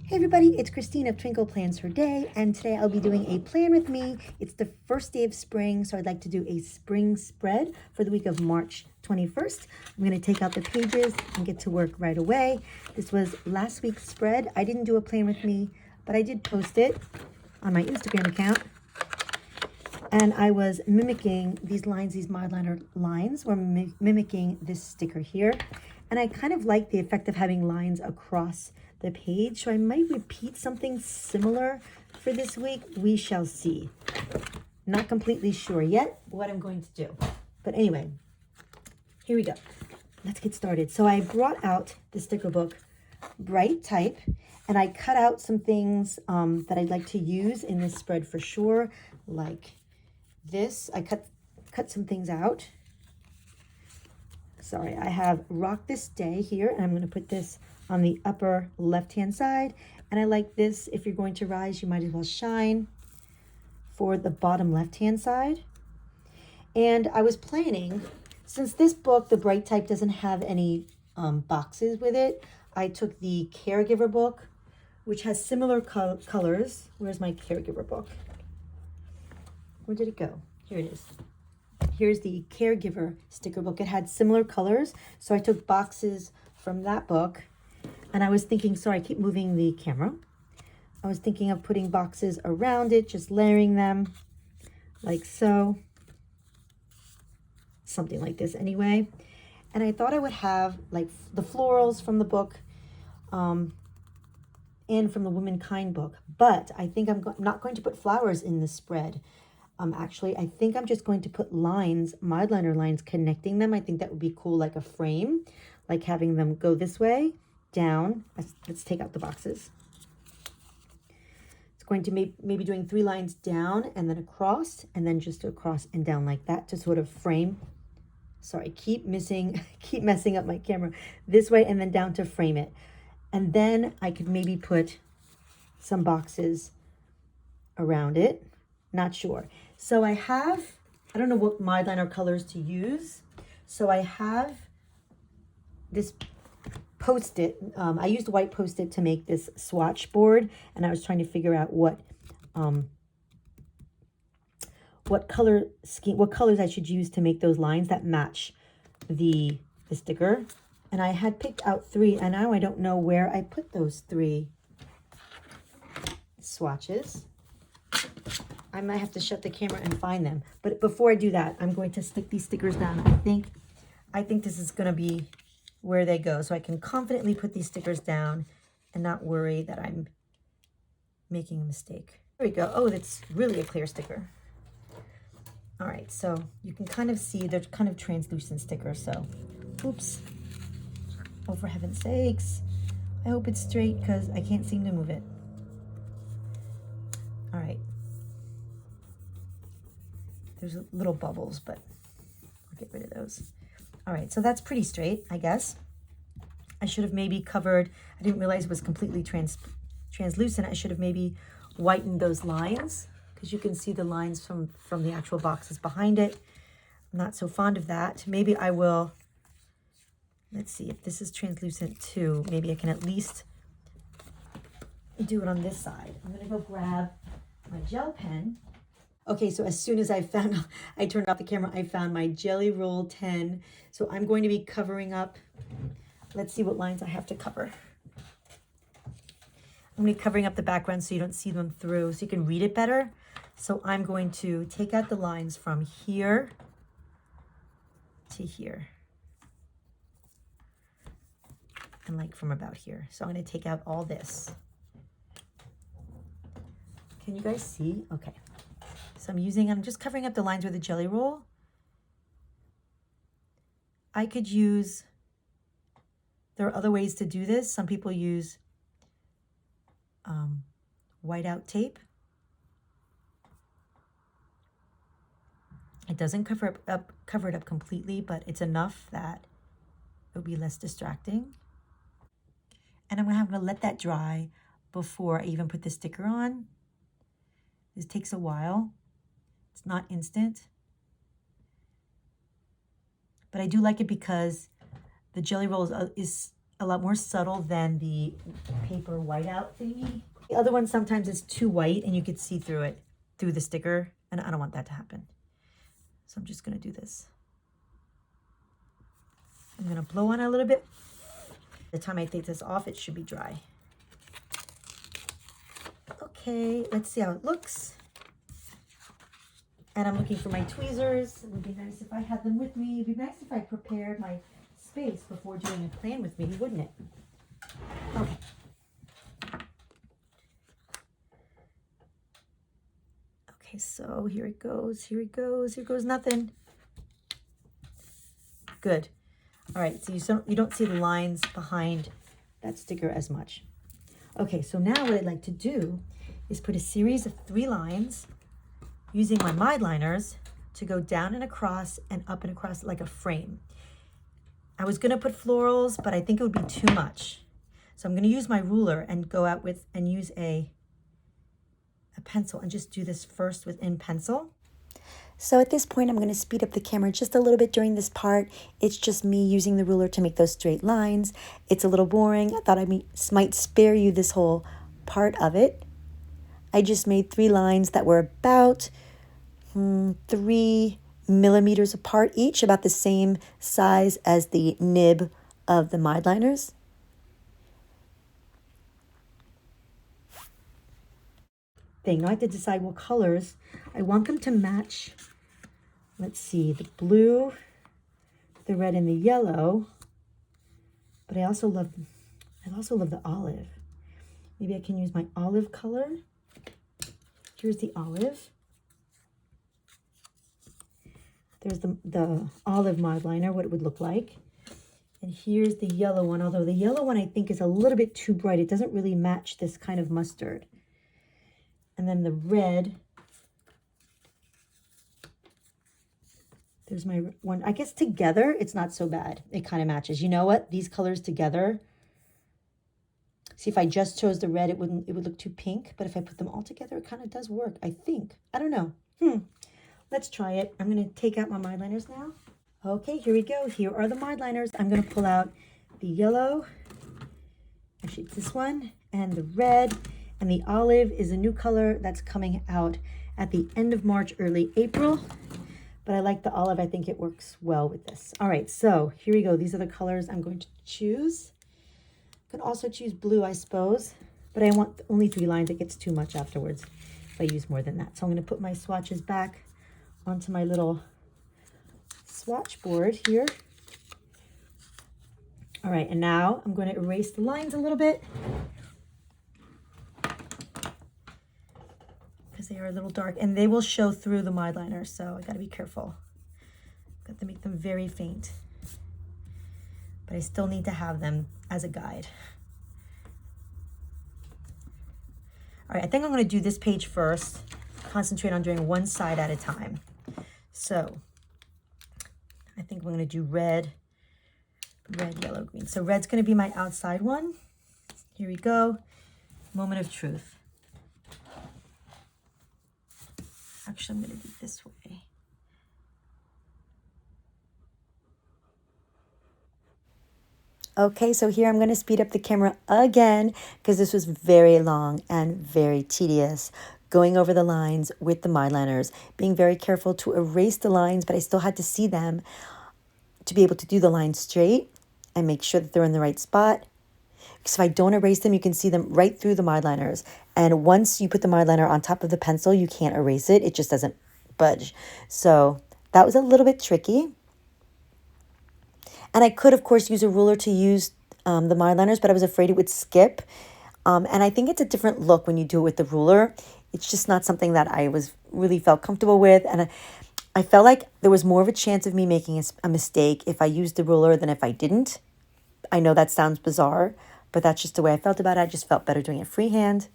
Hey everybody, it's Christine of Twinkle Plans Her Day, and today I'll be doing a plan with me. It's the first day of spring, so I'd like to do a spring spread for the week of March 21st. I'm going to take out the pages and get to work right away. This was last week's spread. I didn't do a plan with me, but I did post it on my Instagram account. And I was mimicking these lines, these Mildliner lines. We're mimicking this sticker here. And I kind of like the effect of having lines across the page, so I might repeat something similar for this week. We shall see. Not completely sure yet what I'm going to do. But anyway, here we go. Let's get started. So I brought out the sticker book, Bright Type, and I cut out some things that I'd like to use in this spread for sure, like this. I cut some things out. Sorry, I have Rock This Day here, and I'm going to put this on the upper left-hand side. And I like this, if you're going to rise, you might as well shine, for the bottom left-hand side. And I was planning, since this book, the Bright Type, doesn't have any boxes with it, I took the Caregiver book, which has similar colors. Where's my Caregiver book? Where did it go? Here it is. Here's the Caregiver sticker book. It had similar colors, so I took boxes from that book. And I was thinking, sorry, I keep moving the camera. I was thinking of putting boxes around it, just layering them like so. Something like this anyway. And I thought I would have like the florals from the book and from the Womankind book. But I think I'm not going to put flowers in the spread. Actually, I think I'm just going to put lines, Mildliner lines, connecting them. I think that would be cool, like a frame, like having them go this way, down. Let's take out the boxes. It's going to maybe doing 3 lines down and then across, and then just across and down like that to sort of frame. Sorry, keep messing up my camera. This way and then down to frame it. And then I could maybe put some boxes around it. Not sure. So I don't know what Mildliner colors to use. So I have this Post-it. I used white Post-it to make this swatch board, and I was trying to figure out what colors I should use to make those lines that match the sticker. And I had picked out 3, and now I don't know where I put those 3 swatches. I might have to shut the camera and find them. But before I do that, I'm going to stick these stickers down. I think this is going to be where they go, so I can confidently put these stickers down and not worry that I'm making a mistake. There we go. Oh, that's really a clear sticker. All right, so you can kind of see they're kind of translucent stickers. So, oops. Oh, for heaven's sakes. I hope it's straight because I can't seem to move it. All right. There's little bubbles, but I'll get rid of those. All right, so that's pretty straight, I guess. I should have maybe covered, I didn't realize it was completely translucent. I should have maybe whitened those lines, because you can see the lines from the actual boxes behind it. I'm not so fond of that. Maybe I will, let's see, if this is translucent too, maybe I can at least do it on this side. I'm gonna go grab my gel pen. Okay, so as soon as I turned off the camera, I found my Jelly Roll 10. So I'm going to be covering up, let's see what lines I have to cover. I'm going to be covering up the background so you don't see them through, so you can read it better. So I'm going to take out the lines from here to here. And like from about here. So I'm going to take out all this. Can you guys see? Okay. So I'm just covering up the lines with a Jelly Roll. I could use, there are other ways to do this. Some people use whiteout tape. It doesn't cover it up completely, but it's enough that it will be less distracting. And I'm going to let that dry before I even put the sticker on. This takes a while. It's not instant. But I do like it because the Jelly Roll is a lot more subtle than the paper whiteout thingy. The other one sometimes is too white and you could see through it, through the sticker, and I don't want that to happen. So I'm just gonna do this. I'm gonna blow on it a little bit. By the time I take this off, it should be dry. Okay, let's see how it looks. And I'm looking for my tweezers. It would be nice if I had them with me. It'd be nice if I prepared my space before doing a plan with me, wouldn't it? Okay. Okay, so here it goes, here it goes, here goes nothing. Good. All right, so you don't see the lines behind that sticker as much. Okay, so now what I'd like to do is put a series of 3 lines using my Mildliners to go down and across and up and across like a frame. I was gonna put florals, but I think it would be too much. So I'm gonna use my ruler and go out with and use a pencil and just do this first within pencil. So at this point, I'm going to speed up the camera just a little bit during this part. It's just me using the ruler to make those straight lines. It's a little boring. I thought I might spare you this whole part of it. I just made 3 lines that were about 3 millimeters apart each, about the same size as the nib of the Mildliners. Now I have to decide what colors. I want them to match, let's see, the blue, the red, and the yellow. But I also love the olive. Maybe I can use my olive color. Here's the olive. There's the olive Mildliner, what it would look like. And here's the yellow one, although the yellow one I think is a little bit too bright. It doesn't really match this kind of mustard. And then the red, there's my one. I guess together, it's not so bad. It kind of matches. You know what? These colors together. See, if I just chose the red, it would look too pink. But if I put them all together, it kind of does work, I think. I don't know. Let's try it. I'm going to take out my Mildliners now. Okay, here we go. Here are the Mildliners. I'm going to pull out the yellow. Actually, it's this one. And the red. And the olive is a new color that's coming out at the end of March, early April. But I like the olive. I think it works well with this. All right, so here we go. These are the colors I'm going to choose. I could also choose blue, I suppose. But I want only 3 lines. It gets too much afterwards if I use more than that. So I'm going to put my swatches back onto my little swatch board here. All right, and now I'm going to erase the lines a little bit, because they are a little dark and they will show through the Mildliner, so I got to be careful. Got to make them very faint, but I still need to have them as a guide. All right, I think I'm going to do this page first, concentrate on doing one side at a time. So I think we're going to do red, yellow, green. So red's going to be my outside one. Here we go. Moment of truth. Actually, I'm going to do it this way. Okay, so here I'm going to speed up the camera again because this was very long and very tedious. Going over the lines with the Mildliners, being very careful to erase the lines, but I still had to see them to be able to do the lines straight and make sure that they're in the right spot. Because if I don't erase them, you can see them right through the Mildliners. And once you put the Mildliner on top of the pencil, you can't erase it. It just doesn't budge. So that was a little bit tricky. And I could, of course, use a ruler to use the Mildliners, but I was afraid it would skip. And I think it's a different look when you do it with the ruler. It's just not something that I really felt comfortable with. And I felt like there was more of a chance of me making a mistake if I used the ruler than if I didn't. I know that sounds bizarre, but that's just the way I felt about it. I just felt better doing it freehand.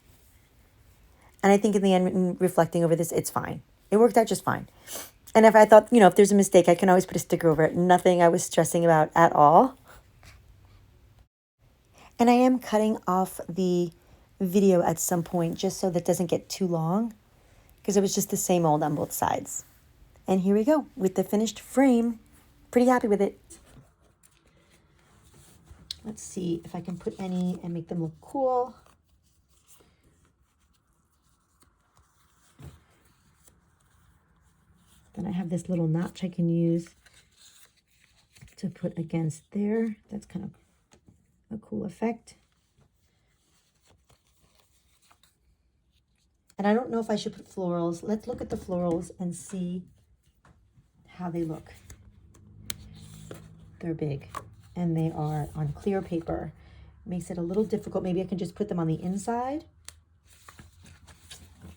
And I think in the end, in reflecting over this, it's fine. It worked out just fine. And if I thought, if there's a mistake, I can always put a sticker over it. Nothing I was stressing about at all. And I am cutting off the video at some point just so that doesn't get too long, because it was just the same old on both sides. And here we go with the finished frame. Pretty happy with it. Let's see if I can put any and make them look cool. Then I have this little notch I can use to put against there. That's kind of a cool effect. And I don't know if I should put florals. Let's look at the florals and see how they look. They're big and they are on clear paper. Makes it a little difficult. Maybe I can just put them on the inside.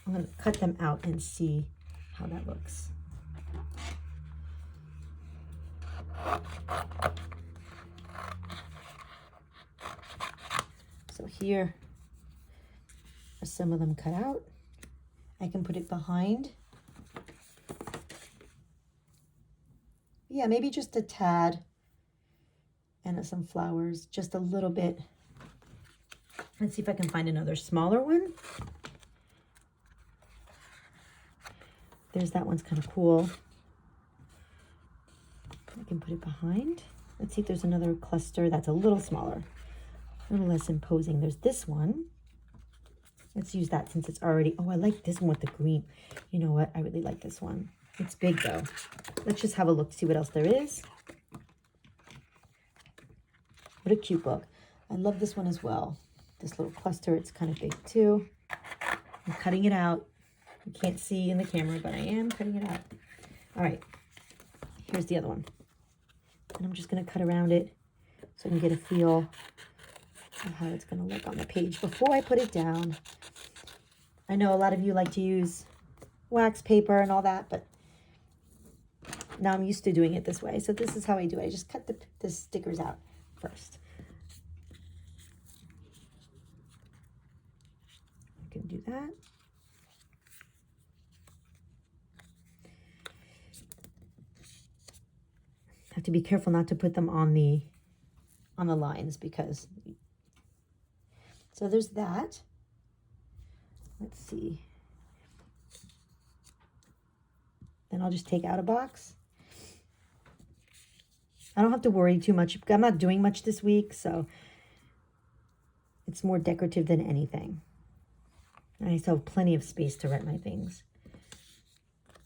I'm going to cut them out and see how that looks. So here are some of them cut out. I can put it behind. Yeah, maybe just a tad and some flowers, just a little bit. Let's see if I can find another smaller one. There's that one's kind of cool. I can put it behind. Let's see if there's another cluster that's a little smaller, a little less imposing. There's this one. Let's use that since it's already, oh, I like this one with the green. You know what? I really like this one. It's big though. Let's just have a look to see what else there is. What a cute book. I love this one as well. This little cluster, it's kind of big too. I'm cutting it out. You can't see in the camera, but I am cutting it out. All right, here's the other one. And I'm just gonna cut around it so I can get a feel of how it's gonna look on the page before I put it down. I know a lot of you like to use wax paper and all that, but now I'm used to doing it this way. So this is how I do it. I just cut the stickers out first. I can do that. Have to be careful not to put them on the lines because, so there's that. Let's see. Then I'll just take out a box. I don't have to worry too much. I'm not doing much this week, so it's more decorative than anything. And I still have plenty of space to write my things.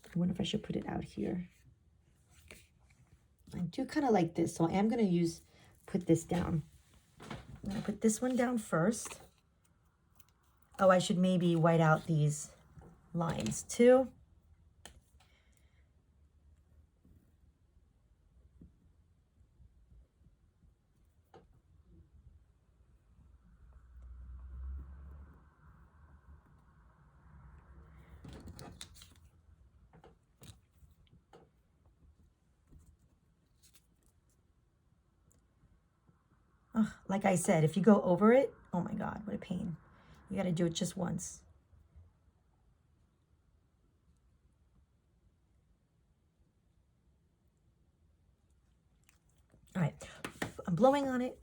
I wonder if I should put it out here. I do kind of like this, so I am going to put this down. I'm going to put this one down first. Oh, I should maybe white out these lines too. Like I said, if you go over it, oh my God, what a pain. You got to do it just once. All right, I'm blowing on it.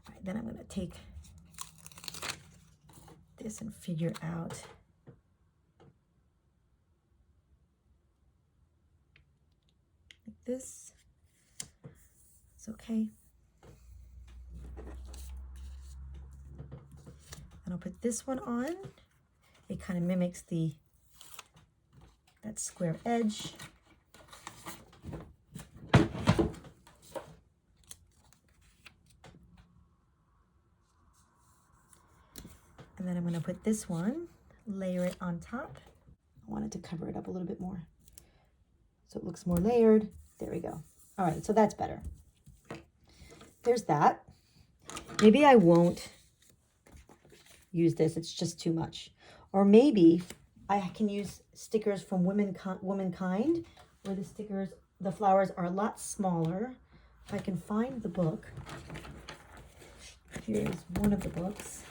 All right, then I'm going to take this and figure out like this. It's okay. And I'll put this one on. It kind of mimics that square edge. And then I'm going to put this one, layer it on top. I wanted to cover it up a little bit more so it looks more layered. There we go. All right, so that's better. There's that. Maybe I won't use this, it's just too much. Or maybe I can use stickers from Womankind, where the flowers are a lot smaller. If I can find the book. Here's one of the books.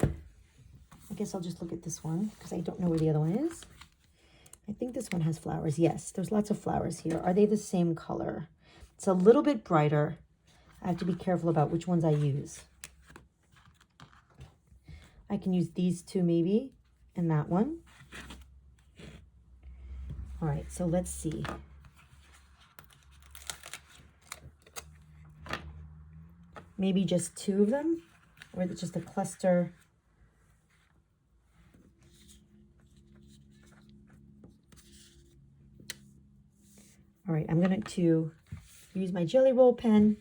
I guess I'll just look at this one because I don't know where the other one is. I think this one has flowers. Yes, there's lots of flowers here. Are they the same color? It's a little bit brighter. I have to be careful about which ones I use. I can use these two maybe, and that one. All right, so let's see. maybe just 2 of them, or just a cluster. All right, I'm going to use my Jelly Roll pen.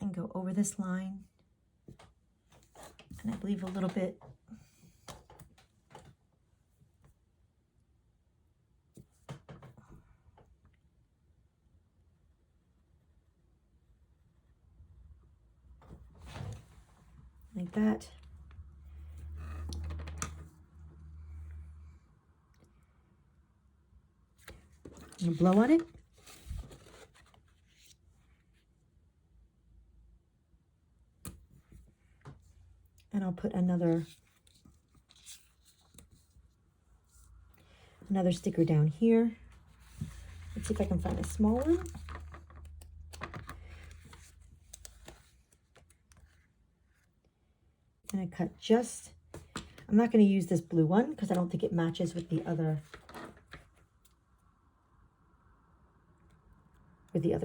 And go over this line. And I believe a little bit. Like that. I'm gonna blow on it. And I'll put another sticker down here. Let's see if I can find a small one. And I cut just, I'm not going to use this blue one because I don't think it matches with the other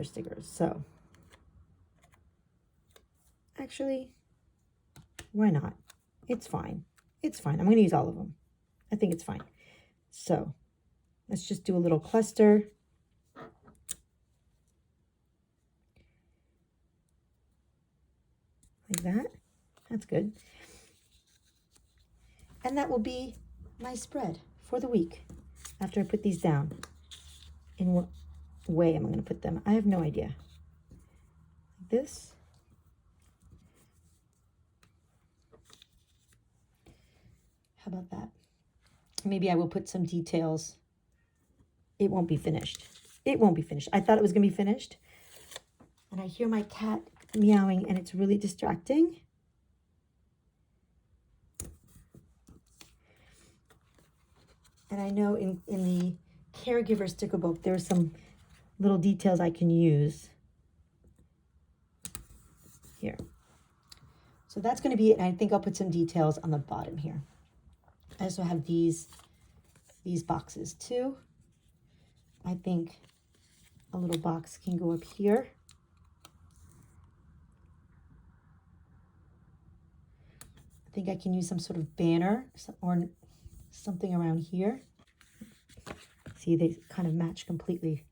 stickers. So actually, why not? It's fine. It's fine. I'm going to use all of them. I think it's fine. So let's just do a little cluster. Like that. That's good. And that will be my spread for the week after I put these down. In what way am I going to put them? I have no idea. Like this. How about that? Maybe I will put some details. It won't be finished. It won't be finished. I thought it was going to be finished. And I hear my cat meowing and it's really distracting. And I know in the caregiver sticker book, there's some little details I can use here. So that's going to be it. And I think I'll put some details on the bottom here. I also have these boxes too. I think a little box can go up here. I think I can use some sort of banner or something around here. See, they kind of match completely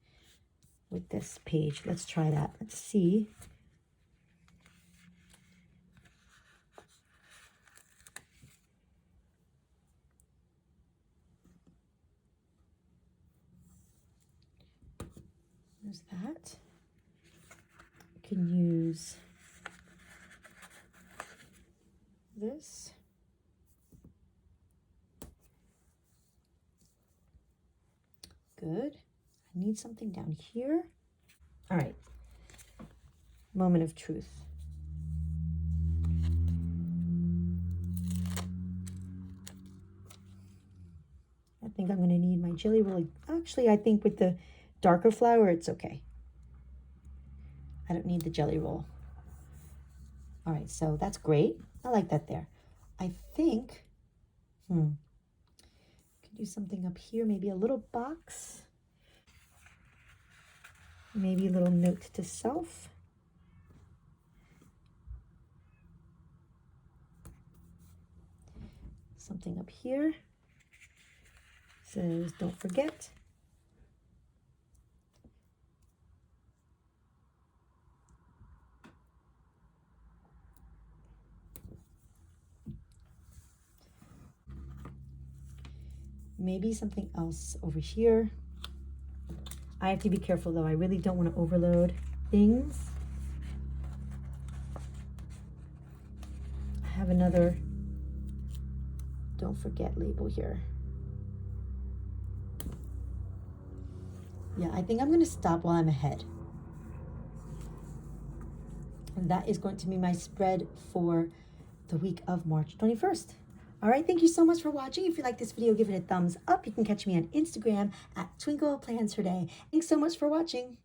with this page. Let's try that. Let's see. There's that. I can use this. Good. I need something down here. All right. Moment of truth. I think I'm going to need my Jelly Roll. Actually, I think with the darker flower, it's okay. I don't need the Jelly Roll. All right, so that's great. I like that there. I think, can do something up here, maybe a little box. Maybe a little note to self. Something up here. Says, don't forget. Maybe something else over here. I have to be careful though. I really don't want to overload things. I have another don't forget label here. Yeah, I think I'm going to stop while I'm ahead. And that is going to be my spread for the week of March 21st. All right, thank you so much for watching. If you like this video, give it a thumbs up. You can catch me on Instagram at Twinkle Plans Her Day. Thanks so much for watching.